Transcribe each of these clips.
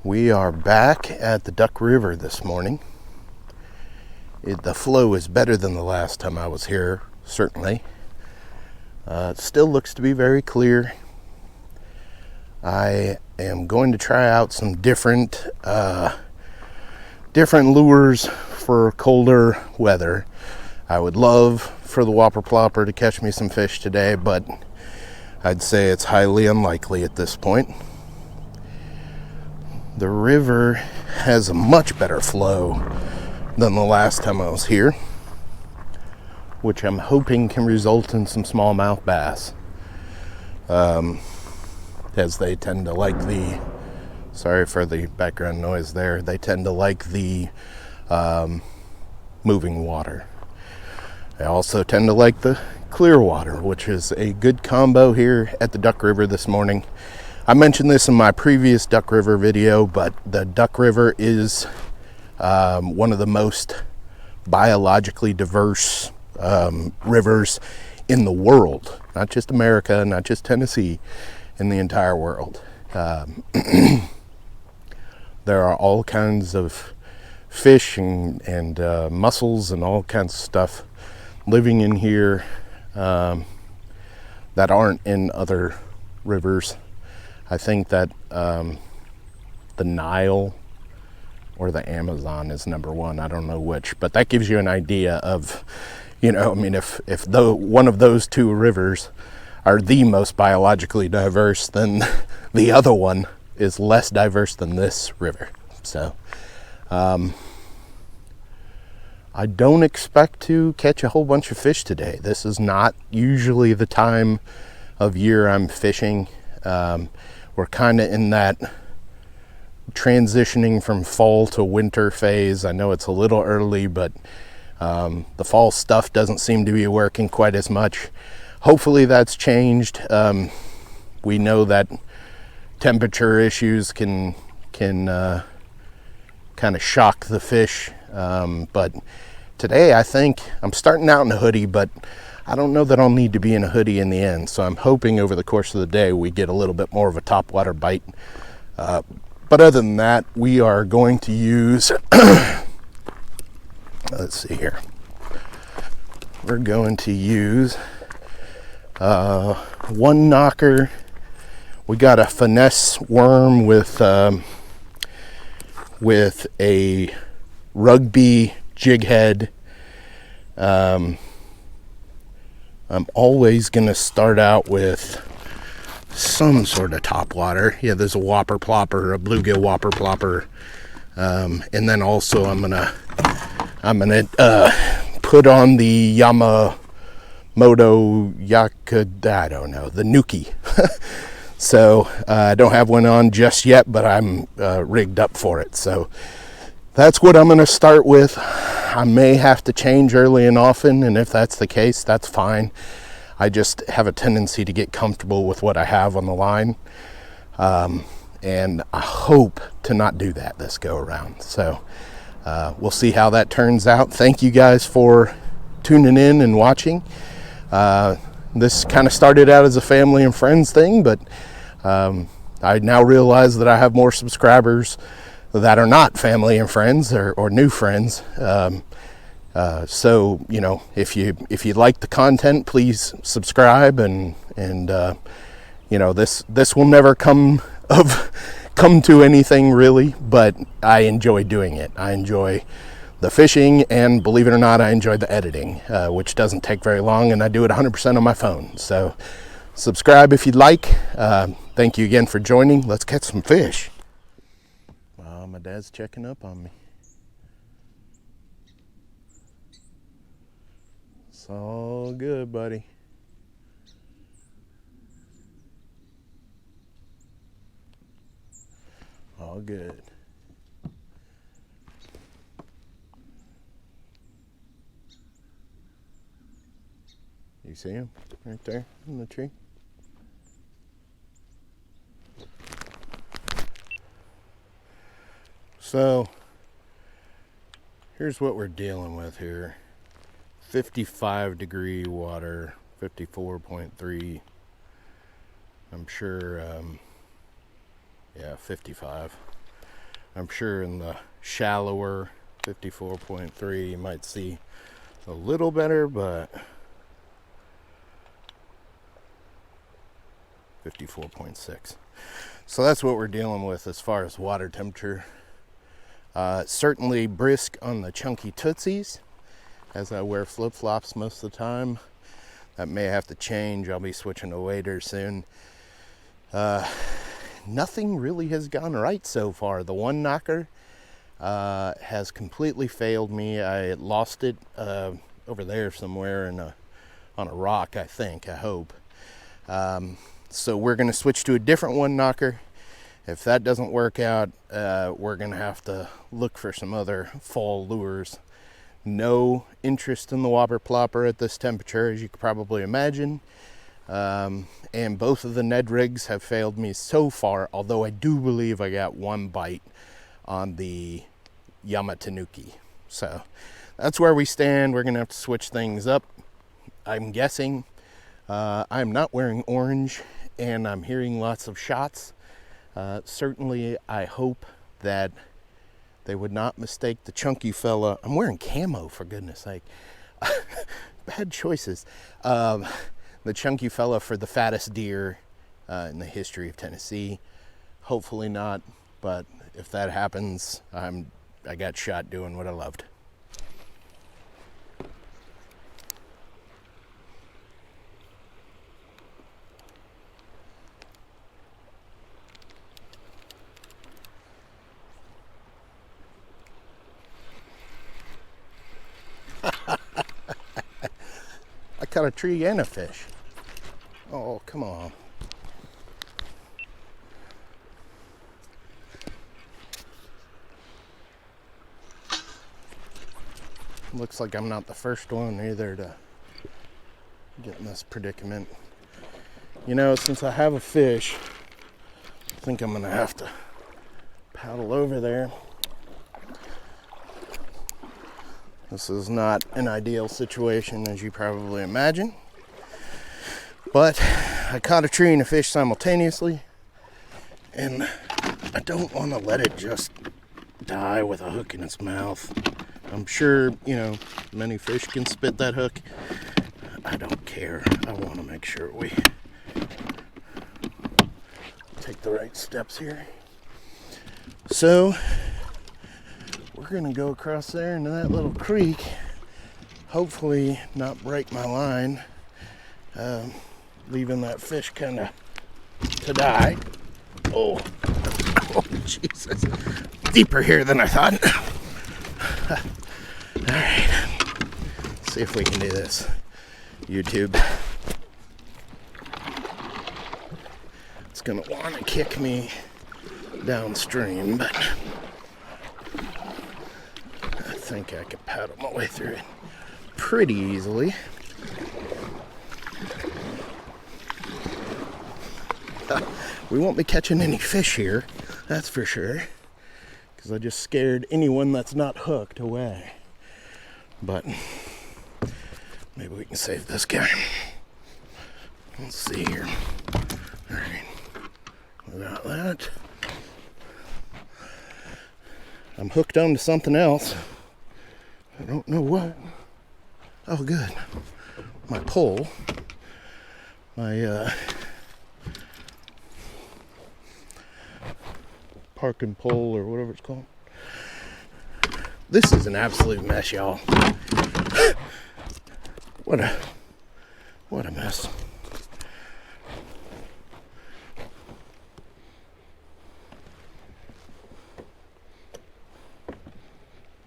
We are back at the Duck River this morning. The flow is better than the last time I was here, certainly. It still looks to be very clear. I am going to try out some different lures for colder weather. I would love for the whopper plopper to catch me some fish today, but I'd say it's highly unlikely at this point. The river has a much better flow than the last time I was here, which I'm hoping can result in some smallmouth bass, as they tend to like the, sorry for the background noise there, they tend to like the moving water. They also tend to like the clear water, which is a good combo here at the Duck River this morning. I mentioned this in my previous Duck River video, but the Duck River is one of the most biologically diverse rivers in the world. Not just America, not just Tennessee, in the entire world. There are all kinds of fish and mussels and all kinds of stuff living in here that aren't in other rivers. I think that the Nile or the Amazon is number one. I don't know which, but that gives you an idea of, if one of those two rivers are the most biologically diverse, then the other one is less diverse than this river. So I don't expect to catch a whole bunch of fish today. This is not usually the time of year I'm fishing. We're kind of in that transitioning from fall to winter phase. I know it's a little early, but the fall stuff doesn't seem to be working quite as much. Hopefully that's changed. We know that temperature issues can kind of shock the fish, but today I think I'm starting out in a hoodie, but I don't know that I'll need to be in a hoodie in the end, so I'm hoping over the course of the day we get a little bit more of a topwater bite. But other than that, we are going to use, let's see here, we're going to use one knocker. We got a finesse worm with a rugby jig head. I'm always going to start out with some sort of topwater. Yeah, there's a whopper plopper, a bluegill whopper plopper. And then also I'm gonna put on the Yamamoto I don't know, the Nuki. So I don't have one on just yet, but I'm rigged up for it. So that's what I'm going to start with. I may have to change early and often, and if that's the case, that's fine. I just have a tendency to get comfortable with what I have on the line, and I hope to not do that this go around. So we'll see how that turns out. Thank you guys for tuning in and watching. This kind of started out as a family and friends thing, but I now realize that I have more subscribers that are not family and friends or new friends. So, if you like the content, please subscribe and this will never come to anything really, but I enjoy doing it. I enjoy the fishing, and believe it or not, I enjoy the editing, which doesn't take very long, and I do it 100% on my phone. So subscribe if you'd like. Thank you again for joining. Let's catch some fish. My dad's checking up on me. It's all good, buddy. All good. You see him right there in the tree? So here's what we're dealing with here. 55 degree water, 54.3. I'm sure, yeah, 55. I'm sure in the shallower 54.3 you might see a little better, but 54.6. So that's what we're dealing with as far as water temperature. Certainly brisk on the chunky tootsies, as I wear flip-flops most of the time. That may have to change. I'll be switching to waders soon. Nothing really has gone right so far. The one knocker has completely failed me. I lost it over there somewhere on a rock, I hope. So we're going to switch to a different one knocker. If that doesn't work out, we're going to have to look for some other fall lures. No interest in the whopper plopper at this temperature, as you could probably imagine. And both of the Ned rigs have failed me so far, although I do believe I got one bite on the Yamatanuki. So that's where we stand. We're going to have to switch things up, I'm guessing. I'm not wearing orange, and I'm hearing lots of shots. Certainly, I hope that they would not mistake the chunky fella. I'm wearing camo, for goodness sake. Bad choices. The chunky fella for the fattest deer in the history of Tennessee. Hopefully not, but if that happens, I got shot doing what I loved. I caught a tree and a fish. Oh, come on. Looks like I'm not the first one either to get in this predicament. You know, since I have a fish, I think I'm gonna have to paddle over there. This is not an ideal situation, as you probably imagine. But I caught a tree and a fish simultaneously, and I don't want to let it just die with a hook in its mouth. I'm sure, you know, many fish can spit that hook. I don't care. I want to make sure we take the right steps here. So we're gonna go across there into that little creek, hopefully not break my line, leaving that fish kind of to die. Oh, Jesus, deeper here than I thought. All right, let's see if we can do this. YouTube, it's gonna want to kick me downstream, but I think I can paddle my way through it pretty easily. We won't be catching any fish here, that's for sure, because I just scared anyone that's not hooked away. But maybe we can save this guy. Let's see here. All right, we got that. I'm hooked onto something else. I don't know what. Oh, good. My pole. My parking pole or whatever it's called. This is an absolute mess, y'all. What a mess.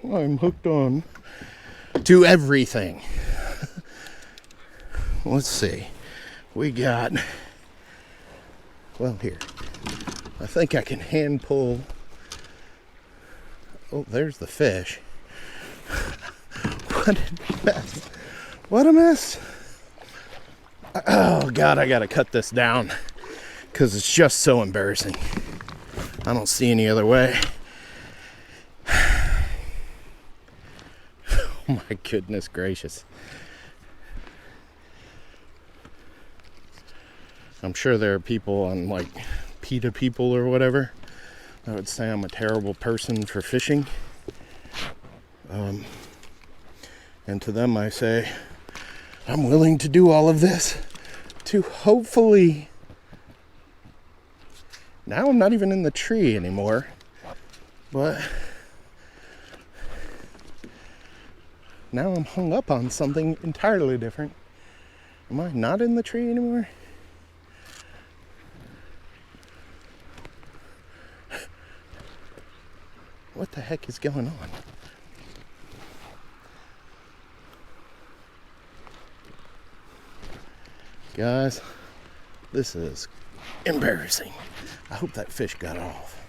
I'm hooked on to everything. Let's see. We got, well, here. I think I can hand pull. Oh, there's the fish. What a mess. What a mess. Oh, God, I gotta cut this down because it's just so embarrassing. I don't see any other way. Oh, my goodness gracious. I'm sure there are people on, like, PETA people or whatever I would say I'm a terrible person for fishing. And to them I say, I'm willing to do all of this to hopefully... Now I'm not even in the tree anymore, but now I'm hung up on something entirely different. Am I not in the tree anymore? What the heck is going on? Guys, this is embarrassing. I hope that fish got off.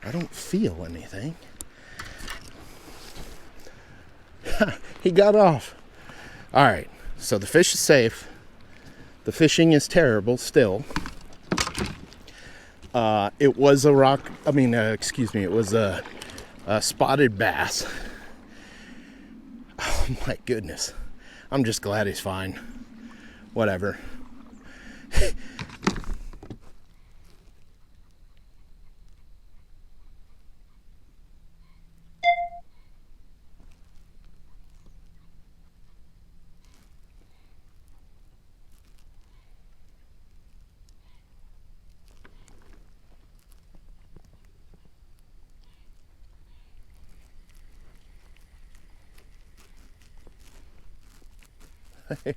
I don't feel anything. He got off. All right, so the fish is safe. The fishing is terrible still. It was a it was a spotted bass. Oh my goodness. I'm just glad he's fine. Whatever.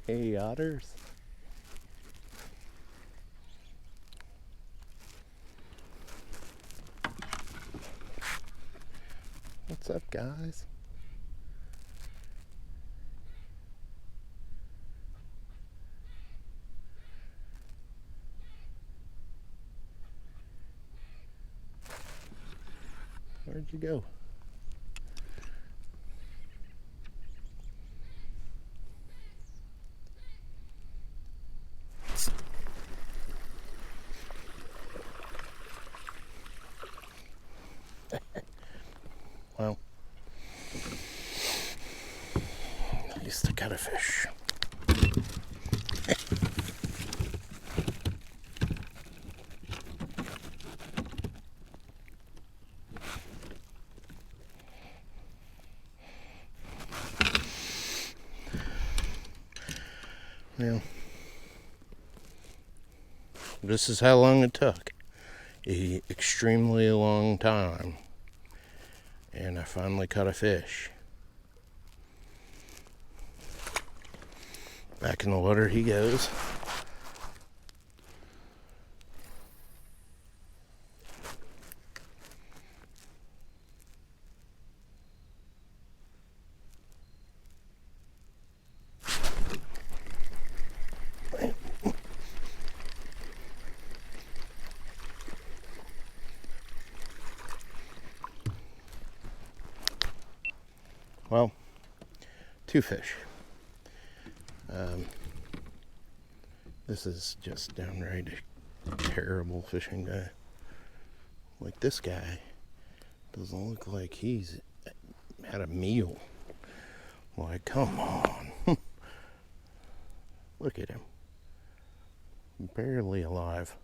Hey, otters. What's up, guys? Where'd you go? Well, at least I got a fish. Well, this is how long it took. An extremely long time. And I finally caught a fish. Back in the water he goes. Well, two fish. This is just downright a terrible fishing day. Like, this guy doesn't look like he's had a meal. Like, come on. Look at him. Barely alive.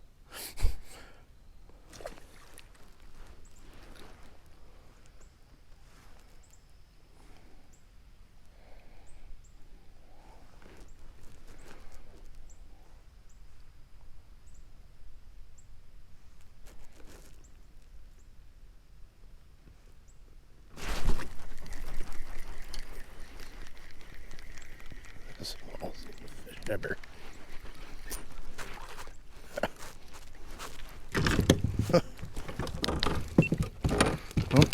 Smallest fish ever. Well,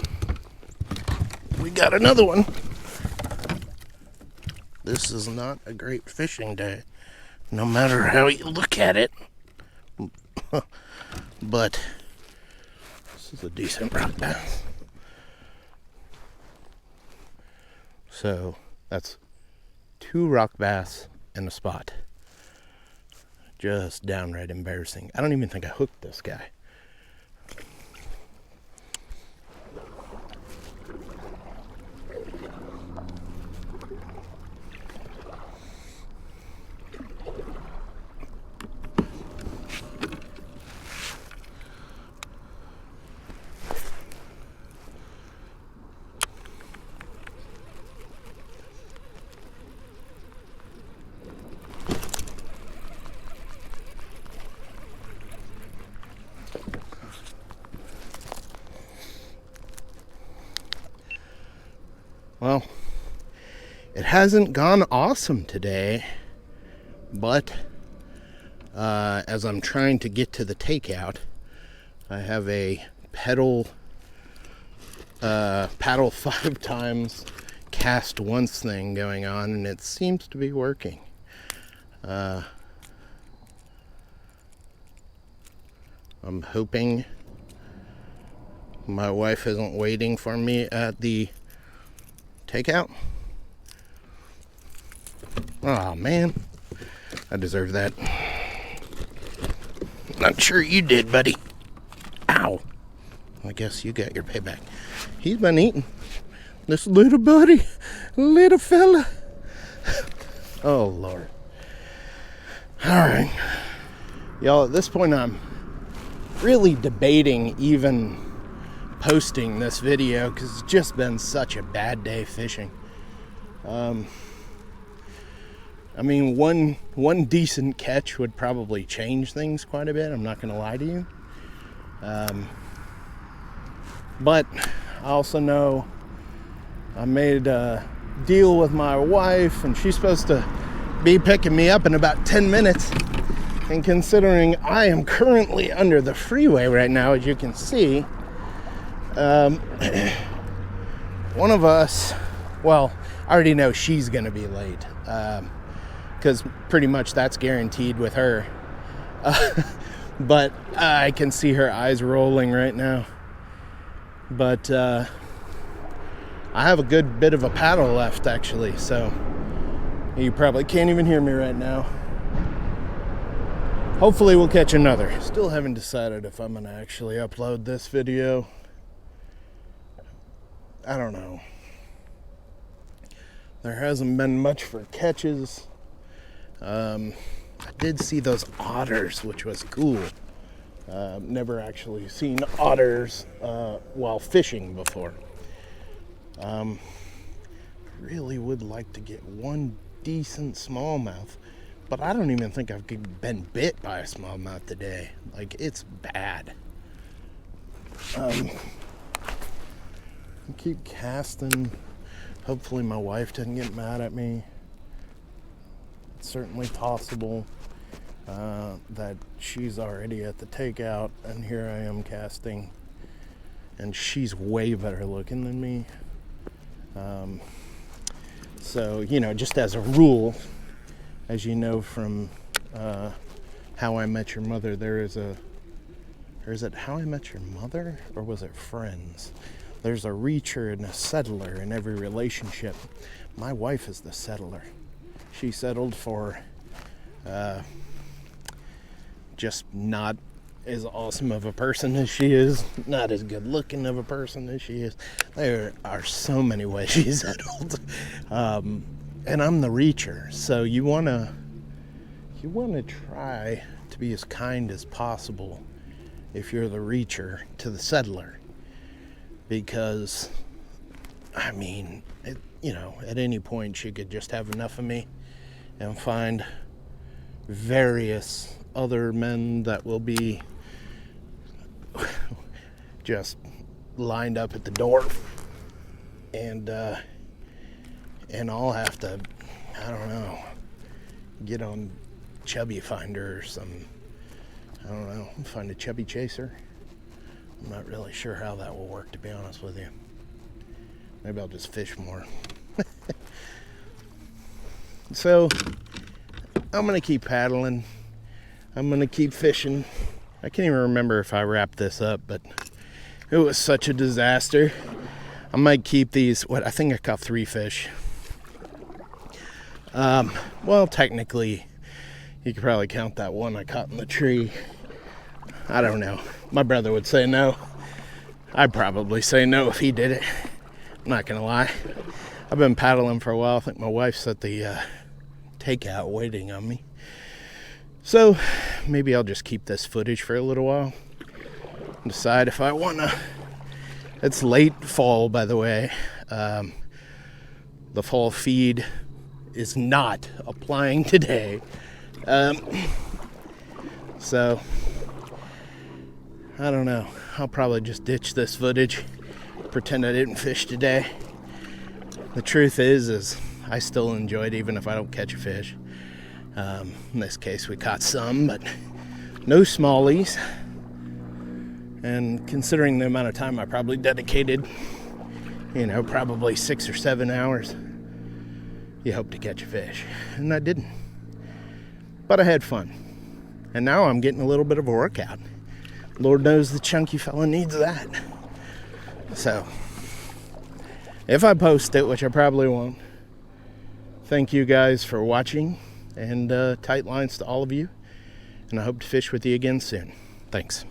we got another one. This is not a great fishing day, no matter how you look at it. But this is a decent rock bass. So that's 2 rock bass and a spot. Just downright embarrassing. I don't even think I hooked this guy. Well, it hasn't gone awesome today, but as I'm trying to get to the takeout, I have a paddle 5 times, cast once thing going on, and it seems to be working. I'm hoping my wife isn't waiting for me at the takeout. Oh man, I deserve that. Not sure you did, buddy. Ow. I guess you got your payback. He's been eating. This little buddy, little fella. Oh Lord. Alright. Y'all, at this point I'm really debating even posting this video because it's just been such a bad day fishing. I mean, one decent catch would probably change things quite a bit. I'm not going to lie to you. But I also know I made a deal with my wife, and she's supposed to be picking me up in about 10 minutes. And considering I am currently under the freeway right now, as you can see, one of us, well, I already know she's going to be late. Because pretty much that's guaranteed with her. But I can see her eyes rolling right now. But I have a good bit of a paddle left, actually, so you probably can't even hear me right now. Hopefully we'll catch another. Still haven't decided if I'm going to actually upload this video. I don't know. There hasn't been much for catches. I did see those otters, which was cool. Never actually seen otters while fishing before. Really would like to get one decent smallmouth, but I don't even think I've been bit by a smallmouth today. Like, it's bad. I keep casting. Hopefully my wife doesn't get mad at me. It's certainly possible that she's already at the takeout and here I am casting, and she's way better looking than me. So, you know, just as a rule, as you know from How I Met Your Mother, or is it How I Met Your Mother, or was it Friends? There's a reacher and a settler in every relationship. My wife is the settler. She settled for just not as awesome of a person as she is, not as good looking of a person as she is. There are so many ways she settled. And I'm the reacher, so you wanna try to be as kind as possible if you're the reacher to the settler. Because, I mean, at any point she could just have enough of me and find various other men that will be just lined up at the door, and I'll have to, I don't know, get on Chubby Finder or some, I don't know, find a chubby chaser. I'm not really sure how that will work, to be honest with you. Maybe I'll just fish more. So, I'm going to keep paddling. I'm going to keep fishing. I can't even remember if I wrapped this up, but it was such a disaster. I might keep these. I think I caught 3 fish. Well, technically, you could probably count that one I caught in the tree. I don't know. My brother would say no. I'd probably say no if he did it. I'm not going to lie. I've been paddling for a while. I think my wife's at the takeout waiting on me. So maybe I'll just keep this footage for a little while. Decide if I want to. It's late fall, by the way. The fall feed is not applying today. So I don't know. I'll probably just ditch this footage, pretend I didn't fish today. The truth is I still enjoy it even if I don't catch a fish. In this case, we caught some, but no smallies. And considering the amount of time I probably dedicated, probably 6 or 7 hours, you hope to catch a fish. And I didn't. But I had fun. And now I'm getting a little bit of a workout. Lord knows the chunky fella needs that. So, if I post it, which I probably won't, thank you guys for watching, and tight lines to all of you. And I hope to fish with you again soon. Thanks.